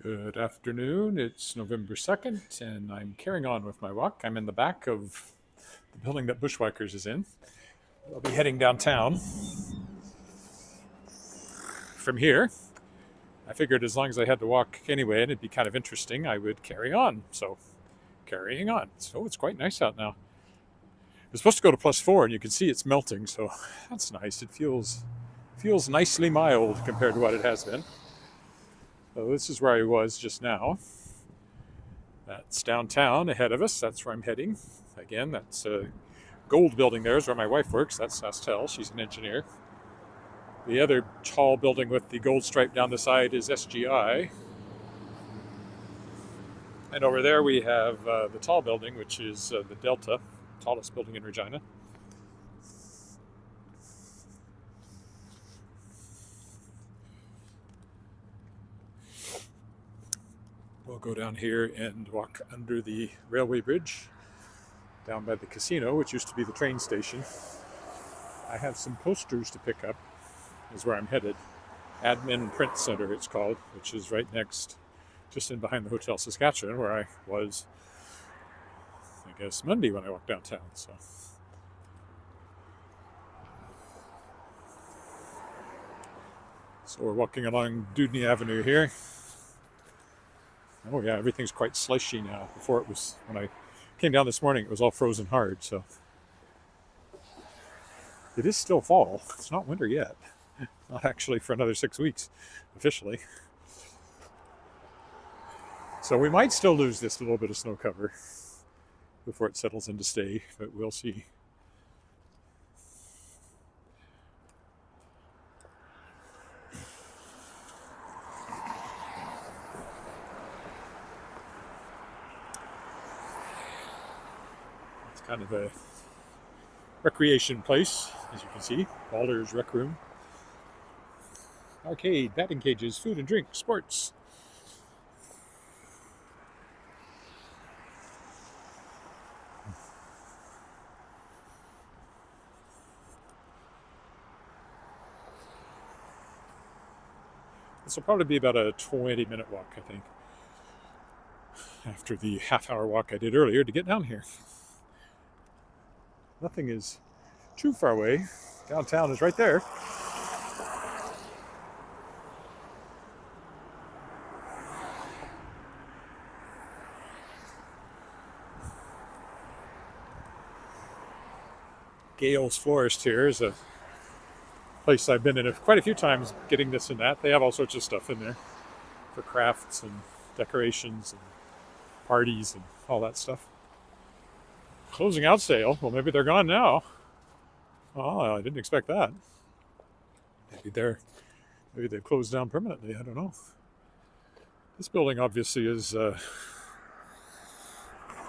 Good afternoon. It's November 2nd, and I'm carrying on with my walk. I'm in the back of the building that Bushwhackers is in. I'll be heading downtown from here. I figured as long as I had to walk anyway and it'd be kind of interesting, I would carry on. So, carrying on. So, it's quite nice out now. It's supposed to go to +4, and you can see it's melting, so that's nice. It feels nicely mild compared to what it has been. So, this is where I was just now. That's downtown ahead of us. That's where I'm heading. Again, that's a gold building there is where my wife works. That's Sastel. She's an engineer. The other tall building with the gold stripe down the side is SGI. And over there we have the tall building, which is the Delta, tallest building in Regina. We'll go down here and walk under the railway bridge down by the casino, which used to be the train station. I have some posters to pick up, is where I'm headed. Admin Print Center, it's called, which is right next, just in behind the Hotel Saskatchewan, where I was, I guess, Monday when I walked downtown. So we're walking along Dudney Avenue here. Oh yeah, everything's quite slushy now. Before it was, when I came down this morning, it was all frozen hard, so. It is still fall. It's not winter yet. Not actually for another 6 weeks, officially. So we might still lose this little bit of snow cover before it settles into stay, but we'll see. It's kind of a recreation place, as you can see. Balder's Rec Room. Arcade, batting cages, food and drink, sports. This will probably be about a 20-minute walk, I think, after the half-hour walk I did earlier to get down here. Nothing is too far away. Downtown is right there. Gale's Florist here is a place I've been in quite a few times getting this and that. They have all sorts of stuff in there for crafts and decorations and parties and all that stuff. Closing out sale. Well, maybe they're gone now. Oh, I didn't expect that. Maybe they've closed down permanently. I don't know. This building obviously is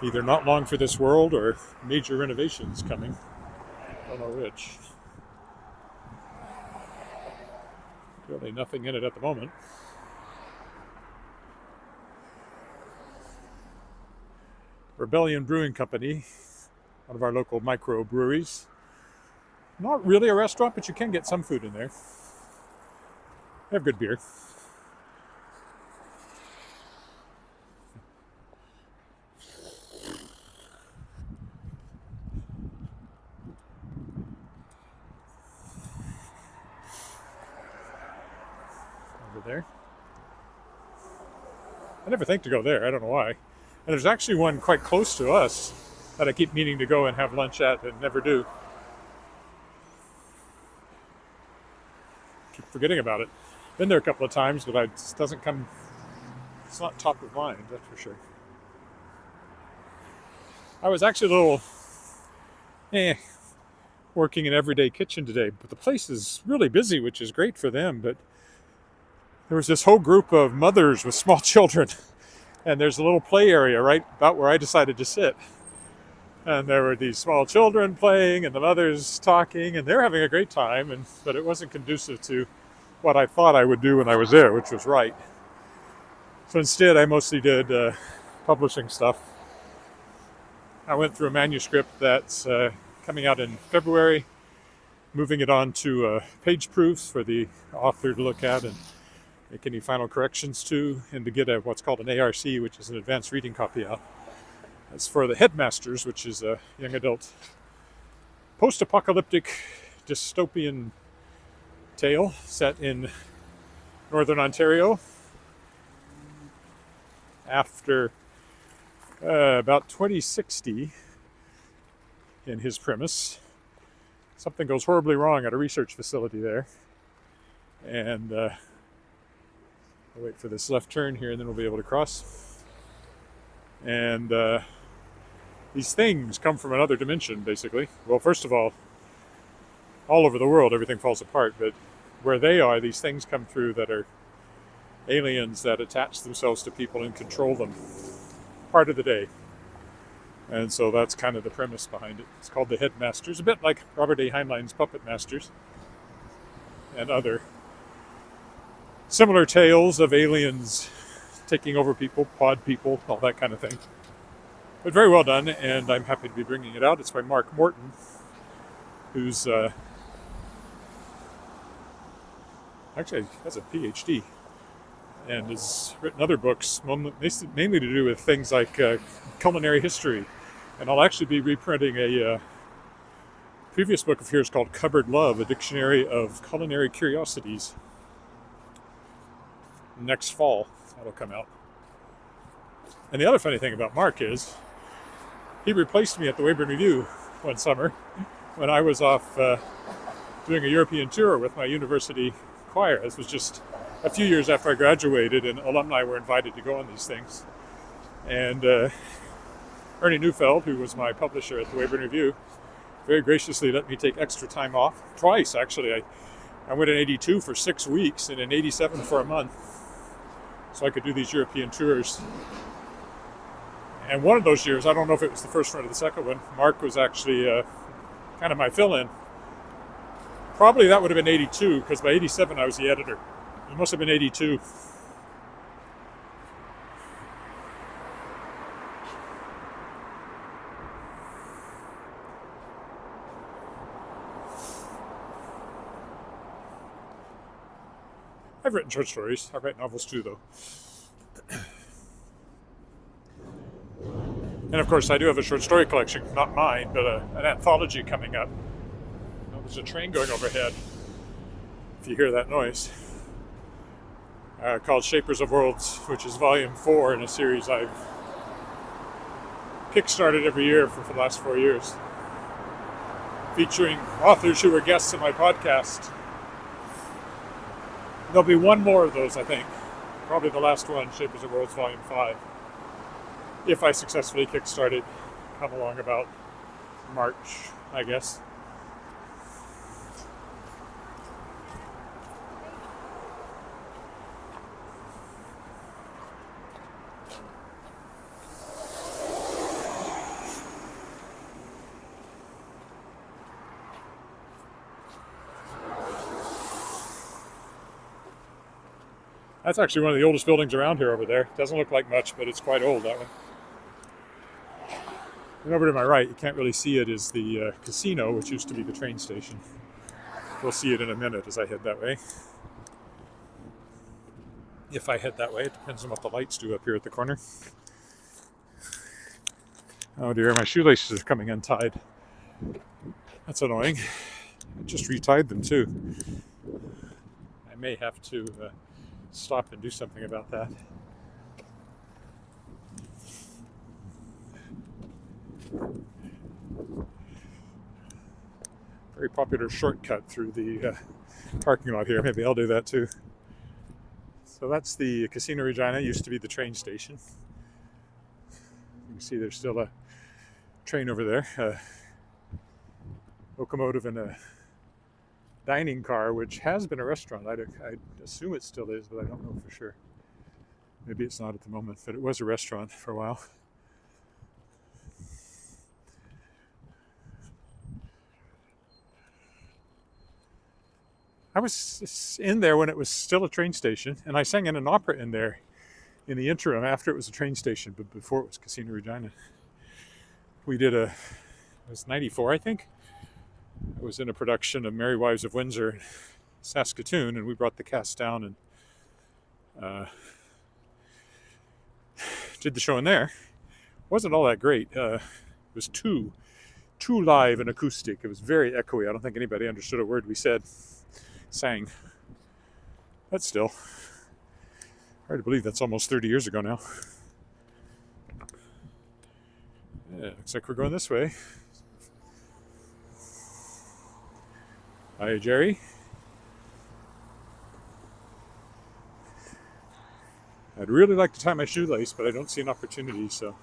either not long for this world or major renovations coming. Don't know which. Really nothing in it at the moment. Rebellion Brewing Company, one of our local microbreweries. Not really a restaurant, but you can get some food in there. They have good beer. Over there. I never think to go there. I don't know why. And there's actually one quite close to us that I keep meaning to go and have lunch at and never do. Keep forgetting about it. Been there a couple of times, but it just doesn't come. It's not top of mind, that's for sure. I was actually a little working in everyday kitchen today, but the place is really busy, which is great for them. But there was this whole group of mothers with small children, and there's a little play area right about where I decided to sit. And there were these small children playing and the mothers talking, and they're having a great time, but it wasn't conducive to what I thought I would do when I was there, which was write. So instead, I mostly did publishing stuff. I went through a manuscript that's coming out in February, moving it on to page proofs for the author to look at, and make any final corrections to, and to get what's called an ARC, which is an advanced reading copy out. As for the Headmasters, which is a young adult post-apocalyptic dystopian tale set in northern Ontario after about 2060 in his premise. Something goes horribly wrong at a research facility there. And I'll wait for this left turn here and then we'll be able to cross. And these things come from another dimension, basically. Well, first of all over the world, everything falls apart. But where they are, these things come through that are aliens that attach themselves to people and control them part of the day. And so that's kind of the premise behind it. It's called the Headmasters, a bit like Robert A. Heinlein's Puppet Masters and other similar tales of aliens taking over people, pod people, all that kind of thing. But very well done, and I'm happy to be bringing it out. It's by Mark Morton, who's actually has a PhD and has written other books, mainly to do with things like culinary history. And I'll actually be reprinting a previous book of his called Cupboard Love, a dictionary of culinary curiosities. Next fall, that'll come out. And the other funny thing about Mark is he replaced me at the Weyburn Review one summer when I was off doing a European tour with my university choir. This was just a few years after I graduated, and alumni were invited to go on these things. And Ernie Neufeld, who was my publisher at the Weyburn Review, very graciously let me take extra time off. Twice, actually. I went in 82 for 6 weeks and in 87 for a month, so I could do these European tours. And one of those years, I don't know if it was the first one or the second one, Mark was actually kind of my fill-in. Probably that would have been 82, because by 87 I was the editor. It must have been 82. I've written short stories. I write novels too, though. And of course, I do have a short story collection, not mine, but an anthology coming up. There's a train going overhead, if you hear that noise, called Shapers of Worlds, which is volume 4 in a series I've kickstarted every year for the last 4 years, featuring authors who were guests in my podcast. There'll be one more of those, I think. Probably the last one, Shapers of Worlds, Volume 5. If I successfully kickstart it, come along about March, I guess. That's actually one of the oldest buildings around here over there. Doesn't look like much, but it's quite old, that one. And over to my right, you can't really see it, is the casino, which used to be the train station. We'll see it in a minute as I head that way. If I head that way, it depends on what the lights do up here at the corner. Oh dear, my shoelaces are coming untied. That's annoying. I just retied them too. I may have to stop and do something about that. Very popular shortcut through the parking lot here. Maybe I'll do that too. So that's the Casino Regina. Used to be the train station. You can see there's still a train over there, a locomotive and a dining car, which has been a restaurant. I assume it still is, but I don't know for sure. Maybe it's not at the moment, but it was a restaurant for a while. I was in there when it was still a train station, and I sang in an opera in there in the interim after it was a train station, but before it was Casino Regina. We did it was 94, I think. I was in a production of Merry Wives of Windsor, Saskatchewan, and we brought the cast down and Uh, did the show in there. Wasn't all that great. It was too live and acoustic. It was very echoey. I don't think anybody understood a word we sang. But still, hard to believe that's almost 30 years ago now. Yeah, looks like we're going this way. Hi, Jerry. I'd really like to tie my shoelace, but I don't see an opportunity, so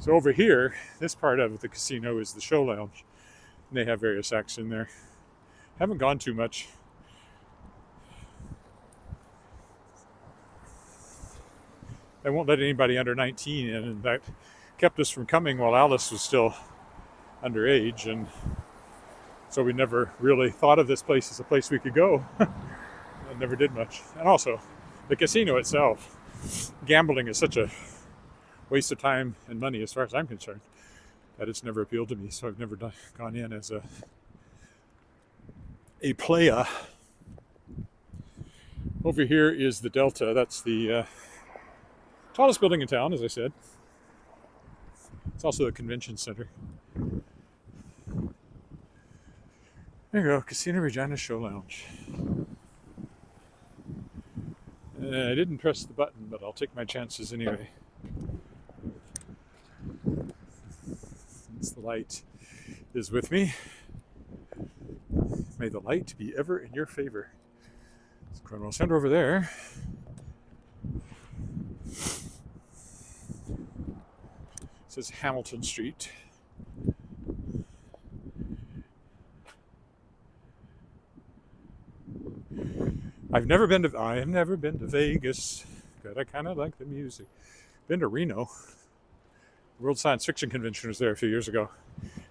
over here, this part of the casino is the show lounge. And they have various acts in there. Haven't gone too much. They won't let anybody under 19 in, and that kept us from coming while Alice was still underage, and so we never really thought of this place as a place we could go. I never did much. And also, the casino itself, gambling is such a waste of time and money as far as I'm concerned, that it's never appealed to me, so I've never gone in as a playa. Over here is the Delta. That's the tallest building in town, as I said. It's also a convention center. There you go, Casino Regina Show Lounge. I didn't press the button, but I'll take my chances anyway. Since the light is with me, may the light be ever in your favor. There's Cornwall Center over there. It says Hamilton Street. I have never been to Vegas, but I kind of like the music. Been to Reno. World Science Fiction Convention was there a few years ago.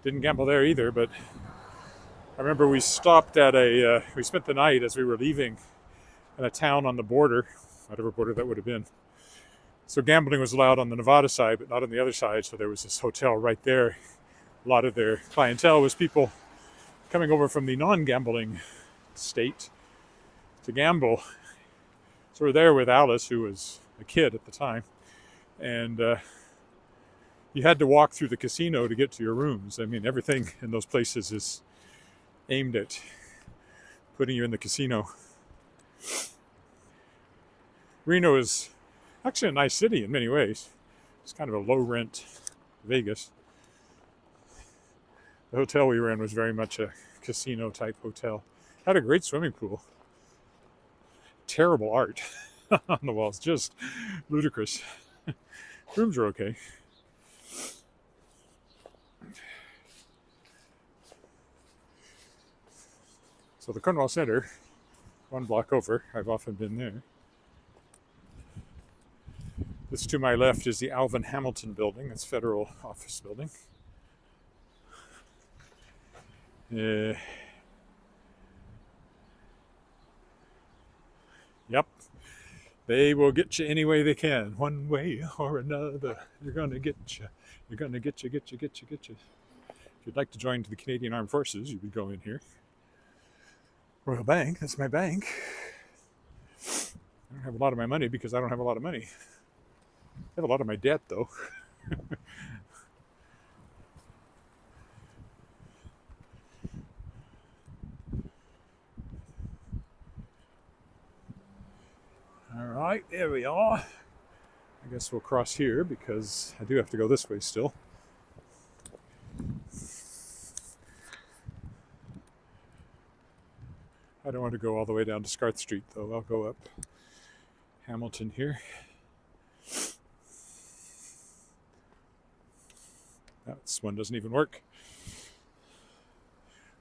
Didn't gamble there either, but I remember we stopped at we spent the night as we were leaving in a town on the border, whatever border that would have been. So gambling was allowed on the Nevada side, but not on the other side. So there was this hotel right there. A lot of their clientele was people coming over from the non-gambling state to gamble. So we're there with Alice, who was a kid at the time, and you had to walk through the casino to get to your rooms. I mean, everything in those places is aimed at putting you in the casino. Reno is actually a nice city in many ways. It's kind of a low-rent Vegas. The hotel we were in was very much a casino-type hotel. Had a great swimming pool. Terrible art on the walls, just ludicrous. Rooms are okay. So the Cornwall Center, one block over, I've often been there. This to my left is the Alvin Hamilton building. It's a federal office building. Yep. They will get you any way they can, one way or another. They're going to get you. They're going to get you. If you'd like to join the Canadian Armed Forces, you would go in here. Royal Bank, that's my bank. I don't have a lot of my money because I don't have a lot of money. I have a lot of my debt, though. All right, there we are. I guess we'll cross here because I do have to go this way still. I don't want to go all the way down to Scarth Street, though. I'll go up Hamilton here. This one doesn't even work.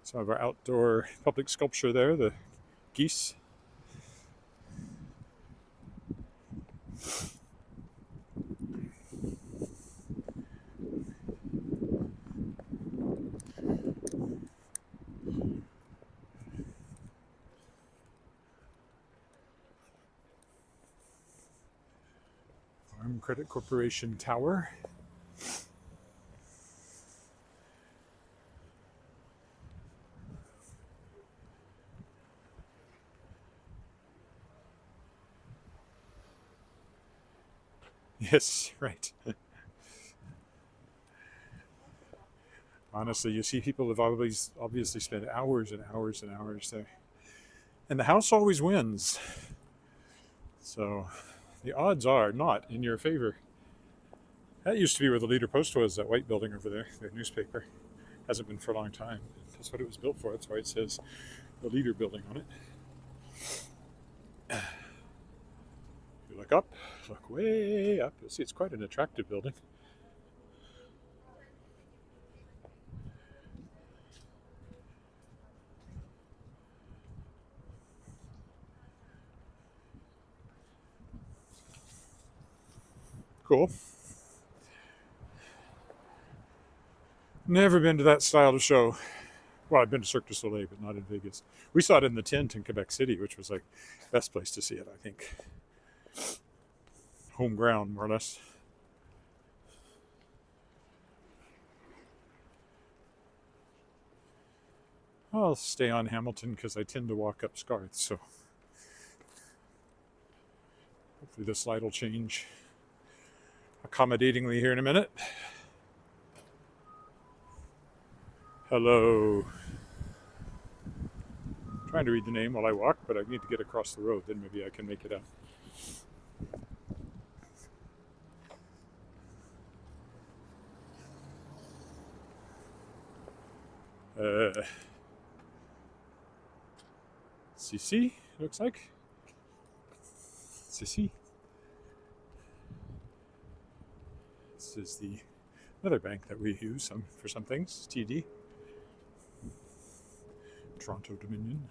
Some of our outdoor public sculpture there, the geese. Farm Credit Corporation Tower. Yes, right. Honestly, you see people have always obviously spent hours and hours and hours there. And the house always wins. So the odds are not in your favor. That used to be where the Leader Post was, that white building over there, the newspaper. Hasn't been for a long time. That's what it was built for. That's why it says the Leader building on it. You look up, look way up. You'll see it's quite an attractive building. Cool. Never been to that style of show. Well, I've been to Cirque du Soleil, but not in Vegas. We saw it in the tent in Quebec City, which was like the best place to see it, I think. Home ground, more or less. I'll stay on Hamilton because I tend to walk up Scarth, so hopefully this light will change accommodatingly here in a minute. Hello. I'm trying to read the name while I walk, but I need to get across the road, then maybe I can make it out. CC, looks like. CC. This is the another bank that we use for some things, TD. Toronto Dominion.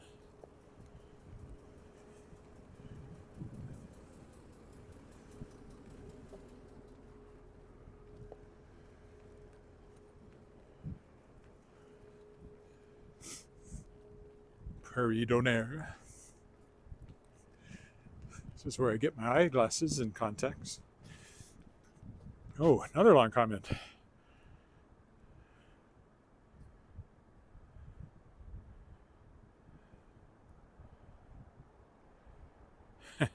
Prairie Donaire. This is where I get my eyeglasses and contacts. Oh, another long comment.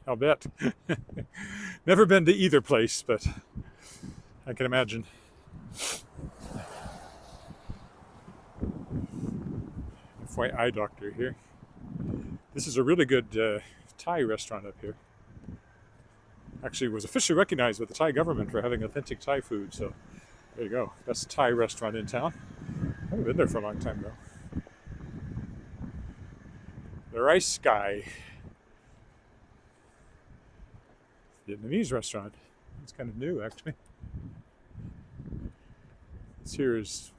I'll bet. Never been to either place, but I can imagine. FY Eye Doctor here. This is a really good Thai restaurant up here. Actually, was officially recognized by the Thai government for having authentic Thai food. So there you go. Best Thai restaurant in town. I haven't been there for a long time though. The Rice Guy. Vietnamese restaurant. It's kind of new, actually. This here is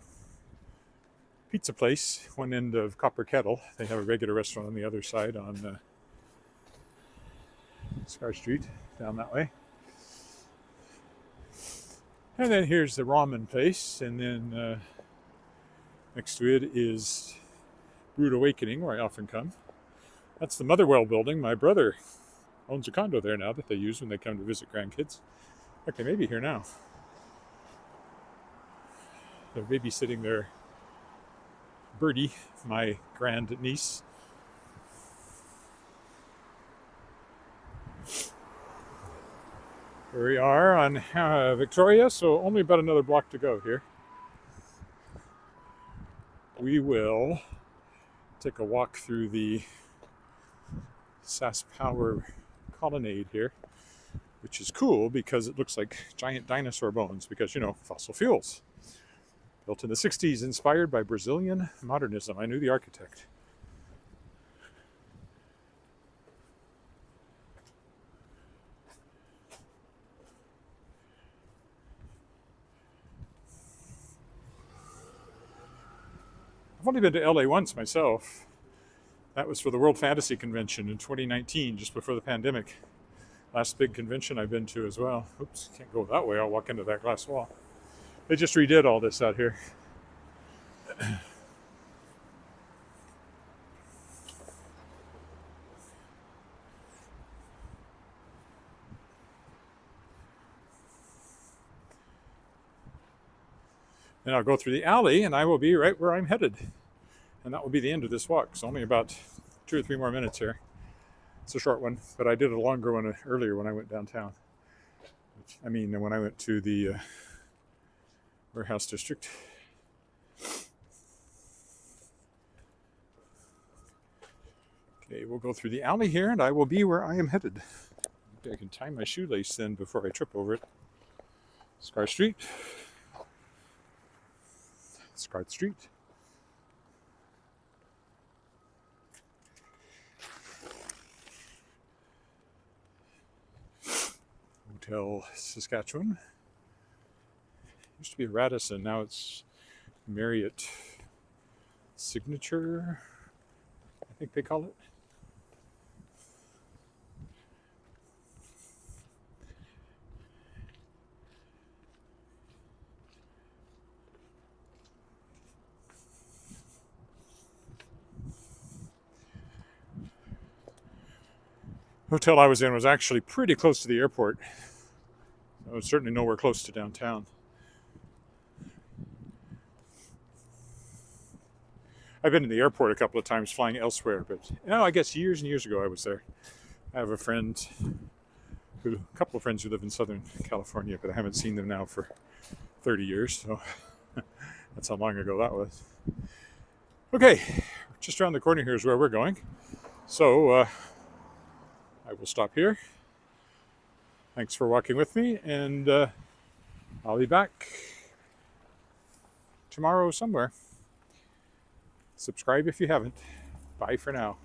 pizza place, one end of Copper Kettle. They have a regular restaurant on the other side on Scar Street, down that way. And then here's the ramen place, and then next to it is Rude Awakening, where I often come. That's the Motherwell building. My brother owns a condo there now that they use when they come to visit grandkids. Okay, maybe here now. They're babysitting their Birdie, my grand niece. Here we are on Victoria, so only about another block to go here. We will take a walk through the Saskatchewan colonnade here, which is cool because it looks like giant dinosaur bones because, you know, fossil fuels. Built in the 60s, inspired by Brazilian modernism. I knew the architect. I've only been to LA once myself. That was for the World Fantasy Convention in 2019, just before the pandemic. Last big convention I've been to as well. Oops, can't go that way. I'll walk into that glass wall. They just redid all this out here. Then I'll go through the alley and I will be right where I'm headed. And that will be the end of this walk. It's only about 2 or 3 more minutes here. It's a short one, but I did a longer one earlier when I went downtown. I mean, when I went to the warehouse district. Okay, we'll go through the alley here, and I will be where I am headed. Maybe I can tie my shoelace then before I trip over it. Scar Street. Scar Street. Hotel Saskatchewan. Used to be Radisson, now it's Marriott Signature, I think they call it. Hotel I was in was actually pretty close to the airport. I was certainly nowhere close to downtown. I've been to the airport a couple of times flying elsewhere, but I guess years and years ago I was there. I have a couple of friends who live in Southern California, but I haven't seen them now for 30 years, so that's how long ago that was. Okay, just around the corner here is where we're going. So I will stop here. Thanks for walking with me, and I'll be back tomorrow somewhere. Subscribe if you haven't. Bye for now.